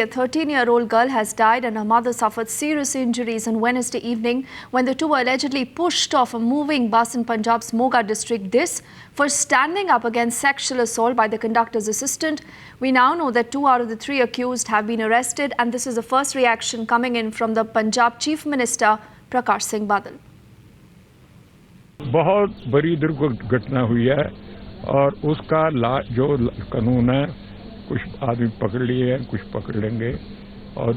A 13-year-old girl has died and her mother suffered serious injuries on Wednesday evening when the two allegedly pushed off a moving bus in Punjab's Moga district. This for standing up against sexual assault by the conductor's assistant. We now know that 2 out of the 3 accused have been arrested, and this is the first reaction coming in from the Punjab Chief Minister Prakash Singh Badal. बहुत बड़ी दुर्घटना हुई है और उसका जो कानून है, कुछ आदमी पकड़ लिए हैं, कुछ पकड़ लेंगे, और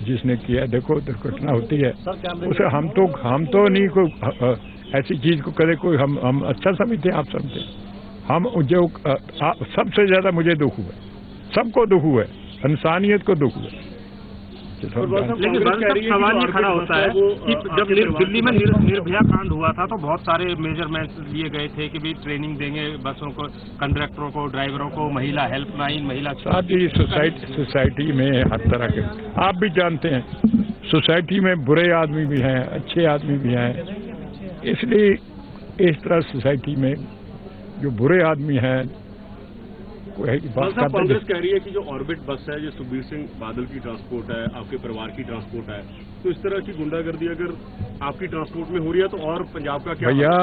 जिसने किया, देखो दुर्घटना होती है उसे हम तो नहीं कोई ऐसी चीज को करे कोई हम अच्छा समझते हैं, आप समझते हैं। हम जो सबसे ज्यादा मुझे दुख हुआ, सबको दुख हुआ, इंसानियत को दुख हुआ। लेकिन सवाल ये खड़ा होता है कि जब दिल्ली में निर्भया कांड हुआ था तो बहुत सारे मेजरमेंट्स लिए गए थे कि भी ट्रेनिंग देंगे बसों को, कंडक्टरों को, ड्राइवरों को, महिला हेल्पलाइन, महिला साथी सोसाइटी में हर तरह के, आप भी जानते हैं, सोसाइटी में बुरे आदमी भी हैं, अच्छे आदमी भी हैं। इसलिए इस तरह सोसाइटी में जो बुरे आदमी हैं, कांग्रेस कह रही है कि जो ऑर्बिट बस है, जो सुखबीर सिंह बादल की ट्रांसपोर्ट है, आपके परिवार की ट्रांसपोर्ट है, तो इस तरह की गुंडागर्दी अगर आपकी ट्रांसपोर्ट में हो रही है तो और पंजाब का क्या? भैया,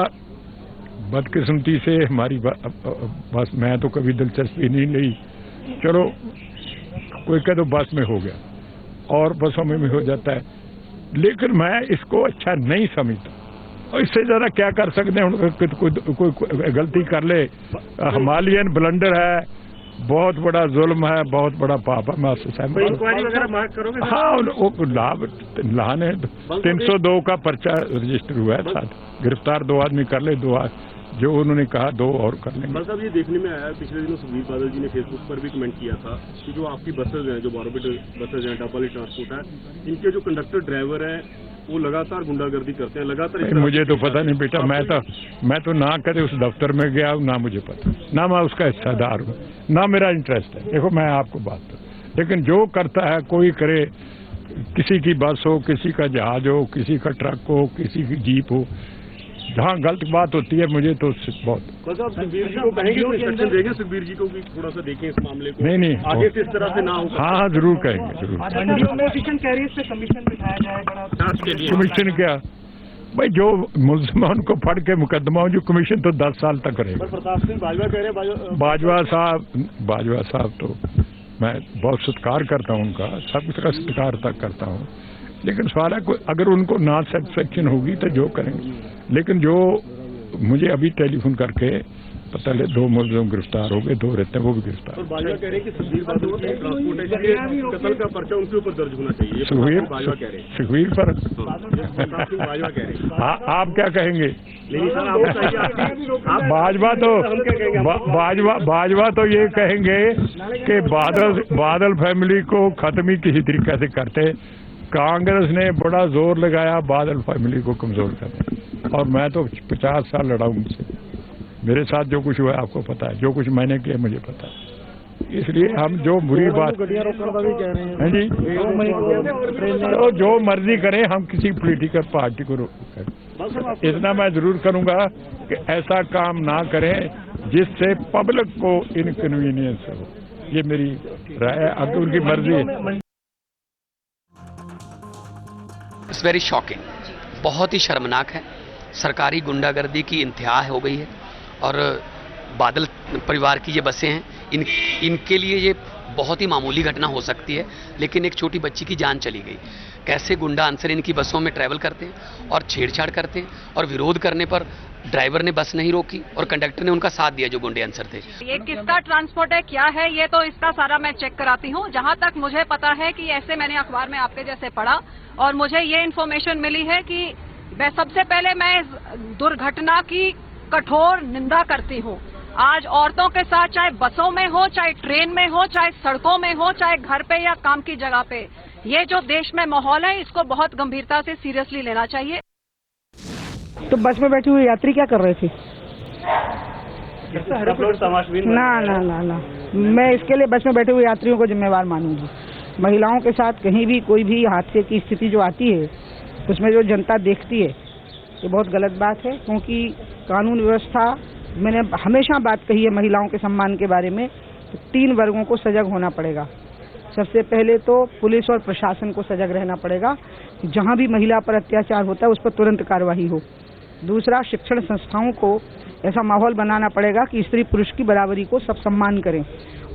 बदकिस्मती से हमारी बस, मैं तो कभी दिलचस्पी नहीं ली, चलो कोई कह दो बस में हो गया और बसों में भी हो जाता है, लेकिन मैं इसको अच्छा नहीं समझता। और इससे ज्यादा क्या कर सकते हैं? कोई गलती कर ले, हिमालयन ब्लंडर है, बहुत बड़ा जुल्म है, बहुत बड़ा पाप है। मैं इंक्वायरी वगैरह मार्क करोगे? हाँ, लाने 302 का पर्चा रजिस्टर हुआ है, साथ गिरफ्तार 2 आदमी कर ले, 2 जो उन्होंने कहा 2 और कर लेंगे। बस अब ये देखने में आया, पिछले दिनों सुखबीर बादल जी ने फेसबुक पर भी कमेंट किया था कि जो आपकी बसेज हैं, जो ऑर्बिट बसेज हैं, डबल ट्रांसपोर्ट है, इनके जो कंडक्टर ड्राइवर हैं वो लगातार गुंडागर्दी करते हैं, लगातार। मुझे तो पता नहीं बेटा, मैं तो ना कदे उस दफ्तर में गया हूँ, ना मुझे पता, ना मैं उसका हिस्सेदार हूँ, ना मेरा इंटरेस्ट है। देखो मैं आपको बात, लेकिन जो करता है कोई करे, किसी की बस हो, किसी का जहाज हो, किसी का ट्रक हो, किसी की जीप हो, जहाँ गलत बात होती है मुझे तो बहुत। सुखबीर जी को कहेंगे, इंस्ट्रक्शन देंगे सुखबीर जी को भी थोड़ा सा देखें इस मामले को, नहीं आगे से इस तरह से ना हो। हाँ, जरूर कहेंगे, जरूर। कमीशन क्या भाई, जो मुल्जिम उनको फड़ के मुकदमा, जो कमीशन तो 10 साल तक रहेगा। प्रताप सिंह बाजवा कह रहे हैं, बाजवा साहब तो मैं बहुत सत्कार करता हूँ उनका, सबका सत्कार तक करता हूँ, लेकिन सवाल है अगर उनको ना सेटिस्फेक्शन होगी तो जो करेंगे। लेकिन जो मुझे अभी टेलीफोन करके पता ले 2 मुल्जिम गिरफ्तार हो गए, 2 रहते हैं वो भी गिरफ्तार। और बाजवा कह रहे हैं कि सुखबीर बादल की ट्रांसपोर्टेशन कत्ल का पर्चा उनके ऊपर दर्ज होना चाहिए। सुखबीर पर बाजवा कह रहे हैं, आप क्या कहेंगे? बाजवा तो ये कहेंगे कि बादल फैमिली को खत्म ही किसी तरीके से करते। कांग्रेस ने बड़ा जोर लगाया बादल फैमिली को कमजोर करने, और मैं तो 50 साल लड़ा उनसे। मेरे साथ जो कुछ हुआ आपको पता है, जो कुछ मैंने किया मुझे पता है। इसलिए हम जो बुरी बात है जी, तो जो मर्जी करें, हम किसी पॉलिटिकल पार्टी को रोक। इतना मैं जरूर करूंगा कि ऐसा काम ना करें जिससे पब्लिक को इनकन्वीनियंस हो। ये मेरी राय है, अब उनकी मर्जी है। इट्स वेरी शॉकिंग, बहुत ही शर्मनाक है। सरकारी गुंडागर्दी की इंतहा हो गई है, और बादल परिवार की ये बसें हैं, इनके लिए ये बहुत ही मामूली घटना हो सकती है, लेकिन एक छोटी बच्ची की जान चली गई। कैसे गुंडा अनसर इनकी बसों में ट्रैवल करते हैं और छेड़छाड़ करते हैं, और विरोध करने पर ड्राइवर ने बस नहीं रोकी और कंडक्टर ने उनका साथ दिया जो गुंडे अनसर थे। ये किसका ट्रांसपोर्ट है, क्या है, ये तो इसका सारा मैं चेक कराती हूँ। जहाँ तक मुझे पता है कि ऐसे मैंने अखबार में आपके जैसे पढ़ा, और मुझे ये इन्फॉर्मेशन मिली है कि सबसे पहले मैं इस दुर्घटना की कठोर निंदा करती हूँ। आज औरतों के साथ, चाहे बसों में हो, चाहे ट्रेन में हो, चाहे सड़कों में हो, चाहे घर पे या काम की जगह पे, ये जो देश में माहौल है इसको बहुत गंभीरता से सीरियसली लेना चाहिए। तो बस में बैठे हुए यात्री क्या कर रहे थे? ना, मैं इसके लिए बस में बैठे हुए यात्रियों को जिम्मेवार मानूंगी। महिलाओं के साथ कहीं भी कोई भी हादसे की स्थिति जो आती है, उसमें जो जनता देखती है, ये बहुत गलत बात है। क्योंकि कानून व्यवस्था, मैंने हमेशा बात कही है महिलाओं के सम्मान के बारे में, तो 3 वर्गों को सजग होना पड़ेगा। सबसे पहले तो पुलिस और प्रशासन को सजग रहना पड़ेगा कि जहां भी महिला पर अत्याचार होता है उस पर तुरंत कार्रवाई हो। दूसरा, शिक्षण संस्थाओं को ऐसा माहौल बनाना पड़ेगा कि स्त्री पुरुष की बराबरी को सब सम्मान करें।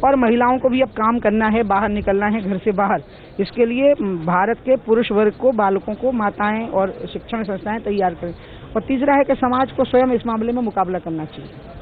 और महिलाओं को भी अब काम करना है, बाहर निकलना है घर से बाहर। इसके लिए भारत के पुरुष वर्ग को, बालकों को माताएं और शिक्षण संस्थाएं तैयार करें। और तीसरा है कि समाज को स्वयं इस मामले में मुकाबला करना चाहिए।